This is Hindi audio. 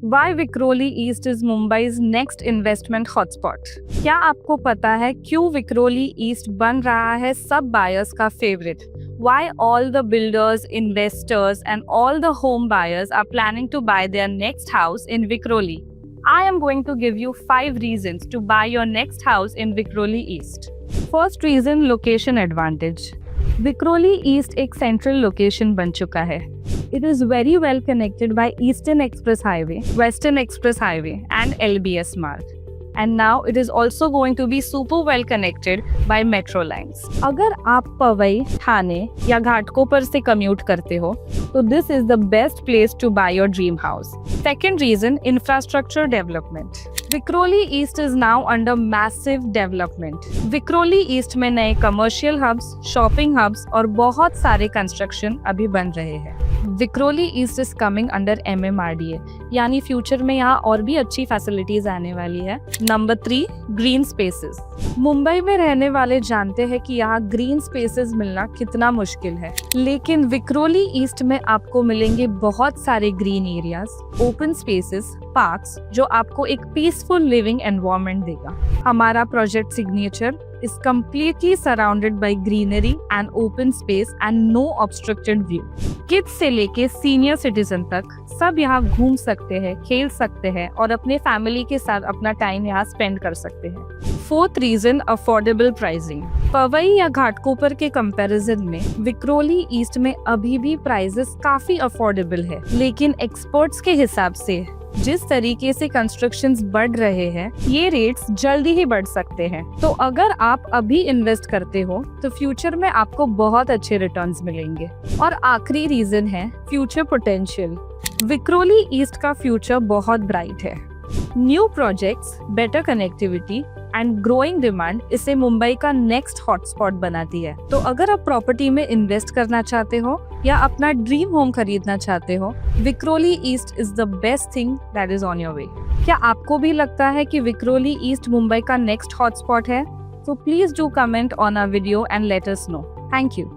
Why Vikhroli East is Mumbai's next investment hotspot? क्या आपको पता है क्यों विक्रोली ईस्ट बन रहा है सब बायर्स का favourite? Why all the builders, investors and all the home buyers are planning to buy their next house in Vikhroli? I am going to give you 5 reasons to buy your next house in Vikhroli East. First reason, location advantage. Vikhroli East एक central location बन चुका है. It is very well connected by Eastern Express Highway, Western Express Highway and LBS Marg. And now it is also going to be super well connected by metro lines. अगर आप पवई, ठाणे या घाटकोपर से commute करते हो, तो this is the best place to buy your dream house. Second reason, infrastructure development. Vikhroli East is now under massive development. Vikhroli East में नए commercial hubs, shopping hubs और बहुत सारे construction अभी बन रहे हैं. Vikhroli East is coming under MMRDA, यानी फ्यूचर में यहाँ और भी अच्छी फैसिलिटीज आने वाली है. Number 3, green spaces. मुंबई में रहने वाले जानते हैं कि यहाँ ग्रीन स्पेसेस मिलना कितना मुश्किल है, लेकिन विक्रोली ईस्ट में आपको मिलेंगे बहुत सारे green areas, open spaces, parks, जो आपको एक पीसफुल लिविंग एनवायरनमेंट देगा. हमारा project signature is completely surrounded by greenery and open space and no obstructed view. Kids से लेके सीनियर सिटीजन तक सब यहाँ घूम सकते हैं, खेल सकते हैं और अपने फैमिली के साथ अपना टाइम यहाँ स्पेंड कर सकते हैं. Fourth reason, affordable pricing. Powai या घाटकोपर के कंपैरिजन में विक्रोली ईस्ट में अभी भी प्राइसेस काफी अफोर्डेबल है, लेकिन एक्सपर्ट्स के हिसाब से जिस तरीके से कंस्ट्रक्शंस बढ़ रहे हैं, ये रेट्स जल्दी ही बढ़ सकते हैं. तो अगर आप अभी इन्वेस्ट करते हो तो फ्यूचर में आपको बहुत अच्छे रिटर्न्स मिलेंगे. और आखिरी रीजन है फ्यूचर पोटेंशियल. विक्रोली ईस्ट का फ्यूचर बहुत ब्राइट है. New projects, better connectivity and growing demand इसे मुंबई का नेक्स्ट हॉटस्पॉट बनाती है. तो अगर आप प्रॉपर्टी में इन्वेस्ट करना चाहते हो या अपना ड्रीम होम खरीदना चाहते हो, Vikhroli east is the best thing that is on your way. क्या आपको भी लगता है कि विक्रोली ईस्ट मुंबई का नेक्स्ट हॉटस्पॉट है? So please do comment on our video and let us know. Thank you.